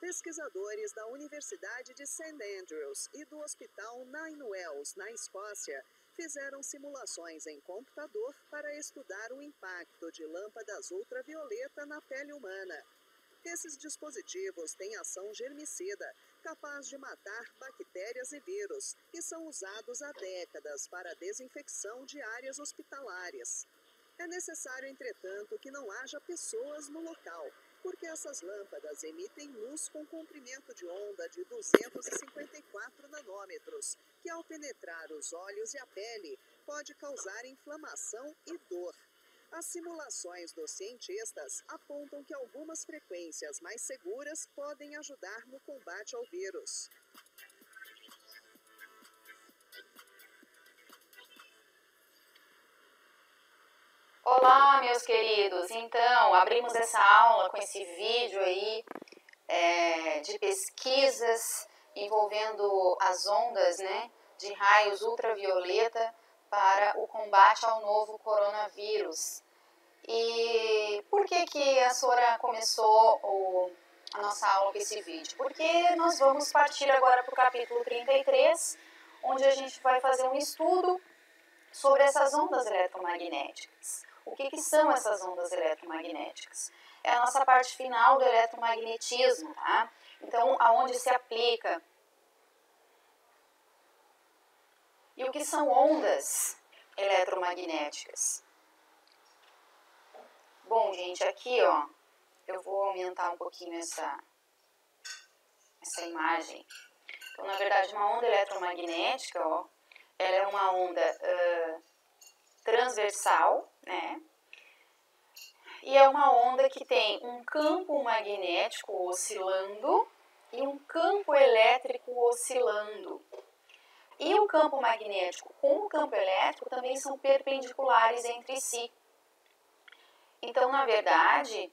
Pesquisadores da Universidade de St. Andrews e do Hospital Nine Wells, na Escócia, fizeram simulações em computador para estudar o impacto de lâmpadas ultravioleta na pele humana. Esses dispositivos têm ação germicida, capaz de matar bactérias e vírus, e são usados há décadas para a desinfecção de áreas hospitalares. É necessário, entretanto, que não haja pessoas no local, porque essas lâmpadas emitem luz com comprimento de onda de 254 nanômetros, que ao penetrar os olhos e a pele, pode causar inflamação e dor. As simulações dos cientistas apontam que algumas frequências mais seguras podem ajudar no combate ao vírus. Olá, meus queridos! Então, abrimos essa aula com esse vídeo aí de pesquisas envolvendo as ondas, né, de raios ultravioleta para o combate ao novo coronavírus. E por que a Sora começou a nossa aula com esse vídeo? Porque nós vamos partir agora para o capítulo 33, onde a gente vai fazer um estudo sobre essas ondas eletromagnéticas. O que são essas ondas eletromagnéticas? É a nossa parte final do eletromagnetismo, tá? Então, aonde se aplica. E o que são ondas eletromagnéticas? Bom, gente, aqui, ó, eu vou aumentar um pouquinho essa imagem. Então, na verdade, uma onda eletromagnética, ó, ela é uma onda transversal, né? E é uma onda que tem um campo magnético oscilando e um campo elétrico oscilando. E o campo magnético com o campo elétrico também são perpendiculares entre si. Então, na verdade,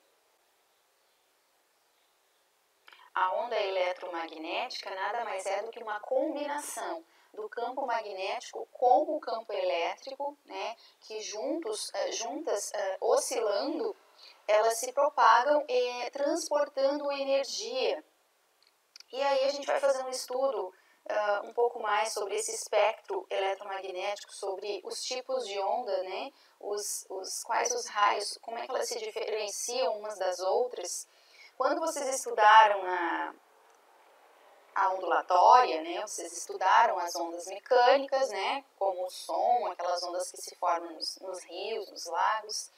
a onda eletromagnética nada mais é do que uma combinação do campo magnético com o campo elétrico, né, que juntas, oscilando, elas se propagam transportando energia. E aí a gente vai fazer um estudo um pouco mais sobre esse espectro eletromagnético, sobre os tipos de onda, né, quais os raios, como é que elas se diferenciam umas das outras. Quando vocês estudaram a ondulatória, né, vocês estudaram as ondas mecânicas, né, como o som, aquelas ondas que se formam nos rios, nos lagos,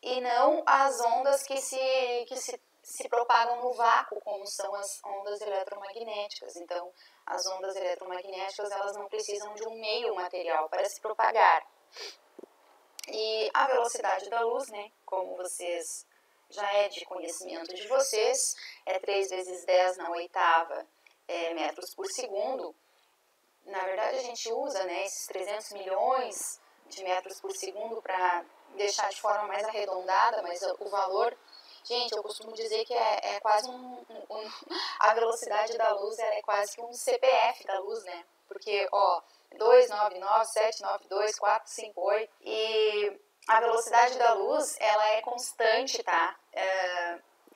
e não as ondas que se propagam no vácuo, como são as ondas eletromagnéticas. Então, as ondas eletromagnéticas, elas não precisam de um meio material para se propagar. E a velocidade da luz, né, como vocês já é de conhecimento de vocês, é 3 vezes 10 na oitava metros por segundo. Na verdade, a gente usa, né, esses 300 milhões de metros por segundo para deixar de forma mais arredondada, mas o valor, gente, eu costumo dizer que é quase a velocidade da luz é quase que um CPF da luz, né? Porque, ó, 299, 792, 458 e a velocidade da luz, ela é constante, tá?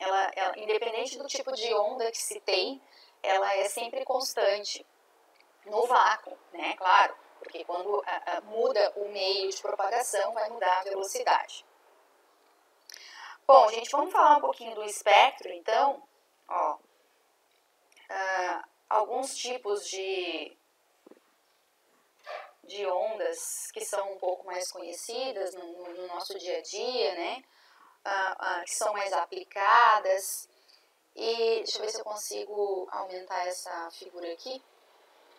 Ela, independente do tipo de onda que se tem, ela é sempre constante no vácuo, né? Claro, porque quando muda o meio de propagação, vai mudar a velocidade. Bom, gente, vamos falar um pouquinho do espectro, então. Ó, alguns tipos de ondas que são um pouco mais conhecidas no nosso dia a dia, né? Que são mais aplicadas. E deixa eu ver se eu consigo aumentar essa figura aqui.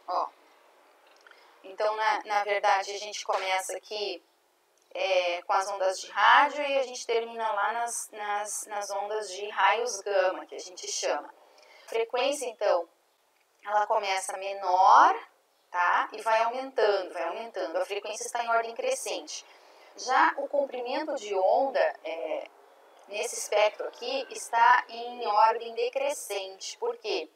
Ó. Então, na verdade, a gente começa aqui com as ondas de rádio e a gente termina lá nas ondas de raios gama, que a gente chama. A frequência, então, ela começa menor, tá? E vai aumentando, vai aumentando. A frequência está em ordem crescente. Já o comprimento de onda, nesse espectro aqui, está em ordem decrescente. Por quê?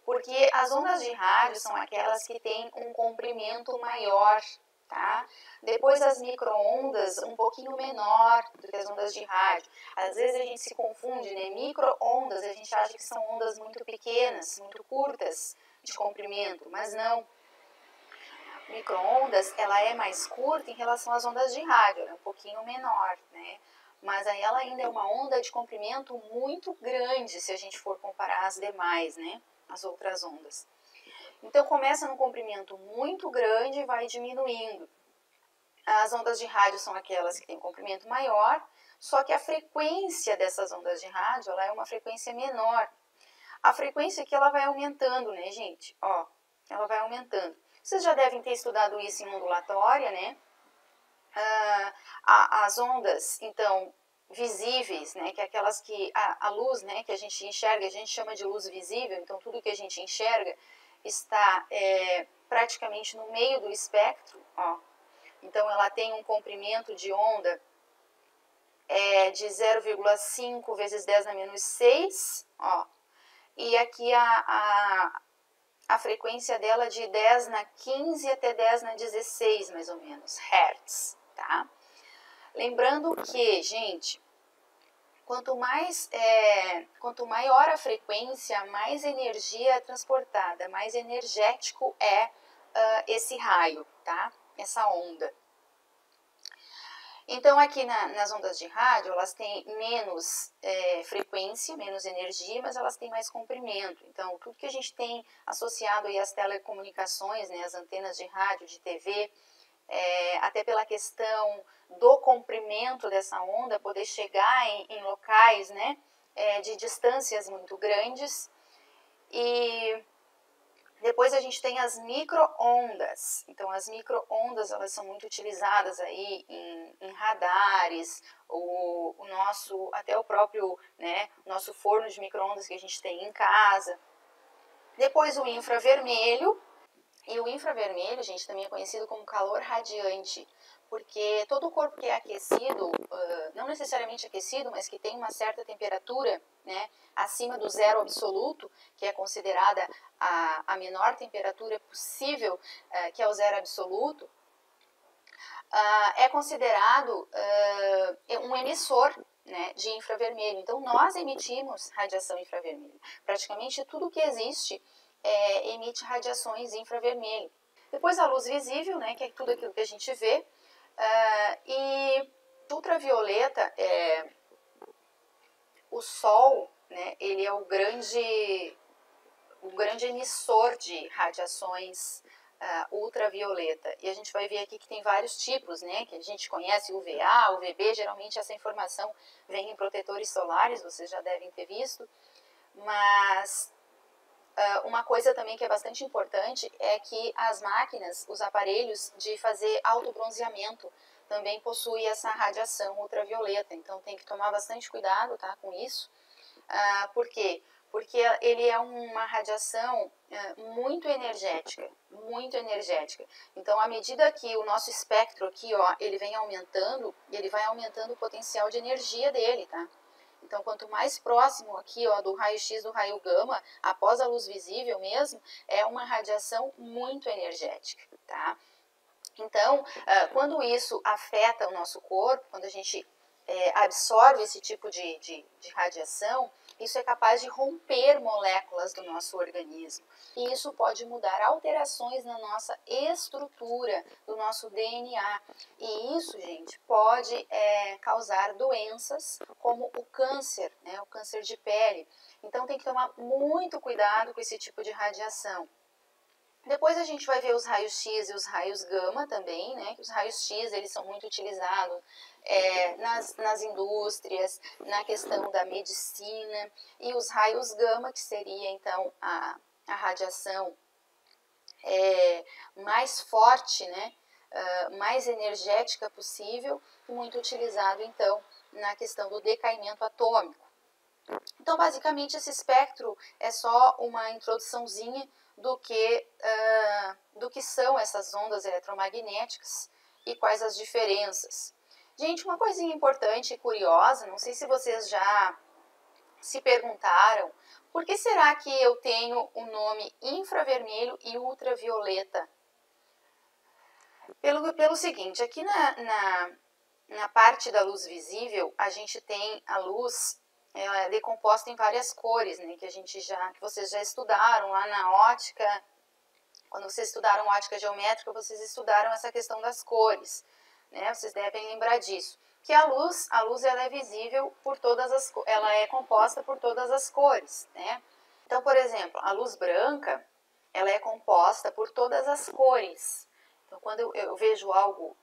Porque as ondas de rádio são aquelas que têm um comprimento maior, tá? Depois as micro-ondas, um pouquinho menor do que as ondas de rádio. Às vezes a gente se confunde, né? Micro-ondas, a gente acha que são ondas muito pequenas, muito curtas de comprimento, mas não. Micro-ondas, ela é mais curta em relação às ondas de rádio, ela é um pouquinho menor, né? Mas aí ela ainda é uma onda de comprimento muito grande se a gente for comparar as demais, né? As outras ondas. Então começa num comprimento muito grande e vai diminuindo. As ondas de rádio são aquelas que têm um comprimento maior, só que a frequência dessas ondas de rádio, ela é uma frequência menor. A frequência aqui ela vai aumentando, né, gente? Ó, ela vai aumentando. Vocês já devem ter estudado isso em ondulatória, né? As ondas, então, visíveis, né, que é aquelas que a luz, né, que a gente enxerga, a gente chama de luz visível, então tudo que a gente enxerga está praticamente no meio do espectro, ó. Então ela tem um comprimento de onda de 0,5 vezes 10 na menos 6, ó. E aqui a frequência dela de 10 na 15 até 10 na 16, mais ou menos, hertz, tá? Lembrando que, gente, quanto maior a frequência, mais energia é transportada, mais energético é esse raio, tá? Essa onda. Então, aqui nas ondas de rádio, elas têm menos frequência, menos energia, mas elas têm mais comprimento. Então, tudo que a gente tem associado aí às telecomunicações, né, as antenas de rádio, de TV, até pela questão do comprimento dessa onda, poder chegar em locais, né, de distâncias muito grandes. E depois a gente tem as micro-ondas. Então, as micro-ondas, elas são muito utilizadas aí em radares, até o próprio, né, nosso forno de micro-ondas que a gente tem em casa. Depois o infravermelho. E o infravermelho, gente, também é conhecido como calor radiante, porque todo o corpo que é aquecido, não necessariamente aquecido, mas que tem uma certa temperatura, né, acima do zero absoluto, que é considerada a menor temperatura possível, que é o zero absoluto, é considerado um emissor, né, de infravermelho. Então, nós emitimos radiação infravermelha. Praticamente tudo que existe emite radiações infravermelho. Depois a luz visível, né, que é tudo aquilo que a gente vê, e ultravioleta, o Sol, né, ele é o grande emissor de radiações ultravioleta. E a gente vai ver aqui que tem vários tipos, né, que a gente conhece, UVA, UVB, geralmente essa informação vem em protetores solares, vocês já devem ter visto, mas uma coisa também que é bastante importante é que as máquinas, os aparelhos de fazer autobronzeamento também possuem essa radiação ultravioleta, então tem que tomar bastante cuidado, tá, com isso. Por quê? Porque ele é uma radiação muito energética, muito energética. Então, à medida que o nosso espectro aqui, ó, ele vem aumentando, ele vai aumentando o potencial de energia dele, tá? Então, quanto mais próximo aqui, ó, do raio-x, do raio gama, após a luz visível mesmo, é uma radiação muito energética, tá? Então, quando isso afeta o nosso corpo, quando a gente absorve esse tipo de radiação, isso é capaz de romper moléculas do nosso organismo. E isso pode mudar alterações na nossa estrutura, do nosso DNA. E isso, gente, pode causar doenças como o câncer, né, o câncer de pele. Então tem que tomar muito cuidado com esse tipo de radiação. Depois a gente vai ver os raios-x e os raios gama também, né? Os raios-x, eles são muito utilizados nas indústrias, na questão da medicina, e os raios gama, que seria então a radiação mais forte, né? Mais energética possível, muito utilizado então na questão do decaimento atômico. Então, basicamente, esse espectro é só uma introduçãozinha do que são essas ondas eletromagnéticas e quais as diferenças. Gente, uma coisinha importante e curiosa, não sei se vocês já se perguntaram, por que será que eu tenho o nome infravermelho e ultravioleta? Pelo seguinte, aqui na parte da luz visível, a gente tem a luz decomposta em várias cores, né, que vocês já estudaram lá na ótica. Quando vocês estudaram ótica geométrica, vocês estudaram essa questão das cores, né? Vocês devem lembrar disso. Que a luz ela é visível por ela é composta por todas as cores, né? Então, por exemplo, a luz branca, ela é composta por todas as cores. Então, quando eu vejo algo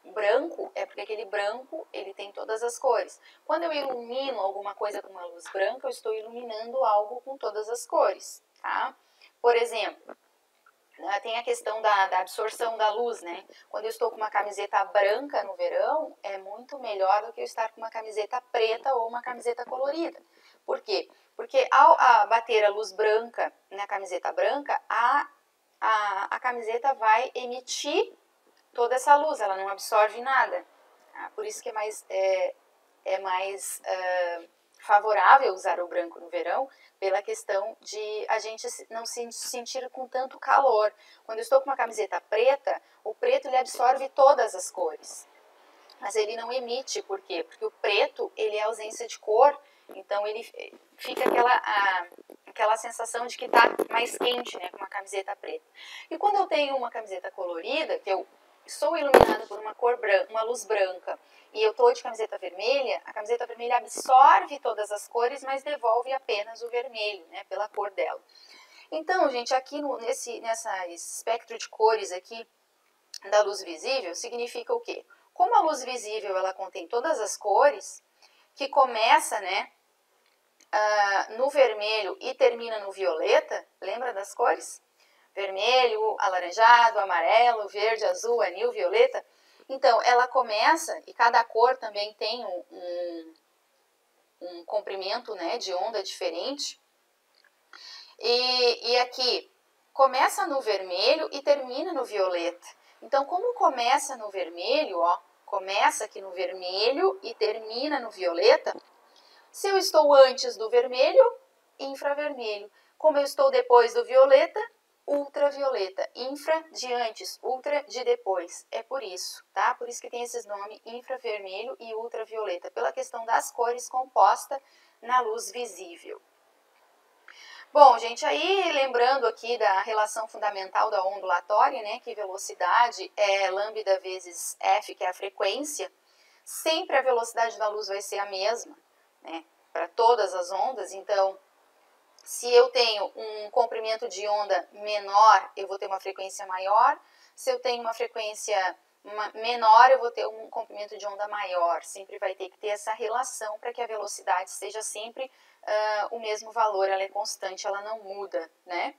branco, é porque aquele branco, ele tem todas as cores. Quando eu ilumino alguma coisa com uma luz branca, eu estou iluminando algo com todas as cores, tá? Por exemplo, tem a questão da absorção da luz, né? Quando eu estou com uma camiseta branca no verão, é muito melhor do que eu estar com uma camiseta preta ou uma camiseta colorida. Por quê? Porque ao bater a luz branca na camiseta branca, a camiseta vai emitir toda essa luz, ela não absorve nada. Tá? Por isso que é mais favorável usar o branco no verão, pela questão de a gente não se sentir com tanto calor. Quando eu estou com uma camiseta preta, o preto ele absorve todas as cores, mas ele não emite. Por quê? Porque o preto ele é ausência de cor, então ele fica aquela sensação de que está mais quente, né, com uma camiseta preta. E quando eu tenho uma camiseta colorida, que eu sou iluminado por uma cor branca, uma luz branca, e eu estou de camiseta vermelha, a camiseta vermelha absorve todas as cores, mas devolve apenas o vermelho, né, pela cor dela. Então, gente, aqui nesse espectro de cores aqui da luz visível, significa o quê? Como a luz visível ela contém todas as cores, que começa, né, no vermelho e termina no violeta, lembra das cores? Vermelho, alaranjado, amarelo, verde, azul, anil, violeta. Então, ela começa, e cada cor também tem um comprimento, né, de onda diferente. E aqui, começa no vermelho e termina no violeta. Então, como começa no vermelho, ó, começa aqui no vermelho e termina no violeta, se eu estou antes do vermelho, infravermelho. Como eu estou depois do violeta, ultravioleta. Infra de antes, ultra de depois. É por isso, tá? Por isso que tem esses nomes infravermelho e ultravioleta, pela questão das cores composta na luz visível. Bom, gente, aí lembrando aqui da relação fundamental da ondulatória, né, que velocidade é lambda vezes f, que é a frequência, sempre a velocidade da luz vai ser a mesma, né, para todas as ondas. Então, se eu tenho um comprimento de onda menor, eu vou ter uma frequência maior. Se eu tenho uma frequência menor, eu vou ter um comprimento de onda maior. Sempre vai ter que ter essa relação para que a velocidade seja sempre o mesmo valor, ela é constante, ela não muda, né?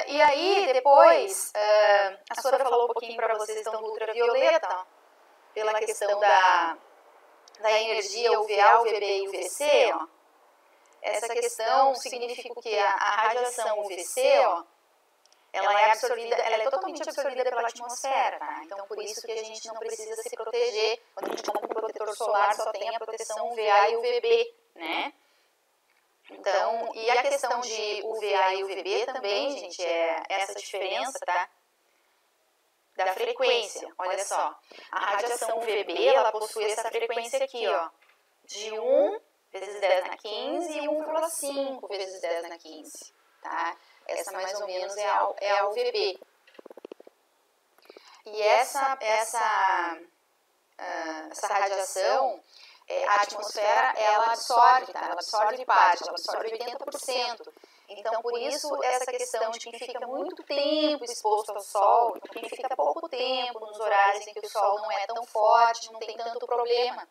E aí, depois, a Sora falou um pouquinho para vocês então do ultravioleta, ó, pela questão da energia UVA, UVB e UVC, ó. Essa questão significa que a radiação UVC, ó, ela é totalmente absorvida pela atmosfera, tá? Então, por isso que a gente não precisa se proteger. Quando a gente compra um protetor solar, só tem a proteção UVA e UVB, né? Então, e a questão de UVA e UVB também, gente, é essa diferença, tá? Da frequência. Olha só, a radiação UVB, ela possui essa frequência aqui, ó, de 1 vezes 10 na 15 e 1,5 vezes 10 na 15, tá? Essa mais ou menos é a UVB. E essa radiação, a atmosfera, ela absorve, tá? Ela absorve parte, ela absorve 80%. Então, por isso, essa questão de quem fica muito tempo exposto ao sol, então quem fica pouco tempo nos horários em que o sol não é tão forte, não tem tanto problema.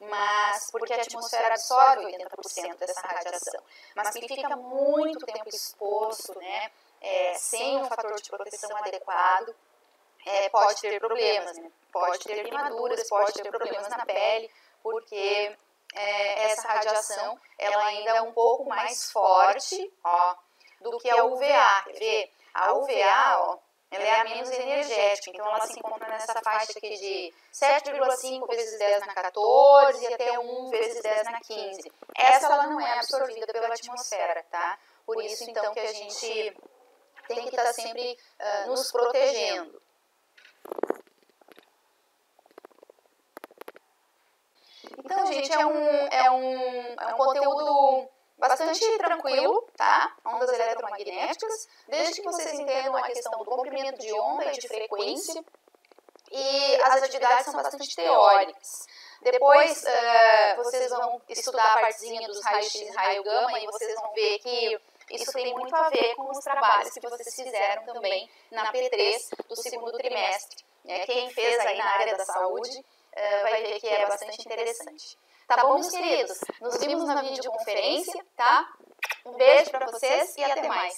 Mas porque a atmosfera absorve 80% dessa radiação. Mas quem fica muito tempo exposto, né, sem um fator de proteção adequado, pode ter problemas, né? Pode ter queimaduras, pode ter problemas na pele, porque essa radiação ela ainda é um pouco mais forte, ó, do que a UVA. Quer ver? A UVA, ó, ela é a menos energética, então ela se encontra nessa faixa aqui de 7,5 vezes 10 na 14 e até 1 vezes 10 na 15. Essa ela não é absorvida pela atmosfera, tá? Por isso, então, que a gente tem que estar sempre nos protegendo. Então, gente, é um conteúdo bastante tranquilo, tá? Ondas eletromagnéticas, desde que vocês entendam a questão do comprimento de onda e de frequência, e as atividades são bastante teóricas. Depois, vocês vão estudar a partezinha dos raios-x e raio gama, e vocês vão ver que isso tem muito a ver com os trabalhos que vocês fizeram também na P3 do segundo trimestre. Quem fez aí na área da saúde vai ver que é bastante interessante. Tá bom, meus queridos? Nos vimos na videoconferência, tá? Um beijo para vocês e até mais.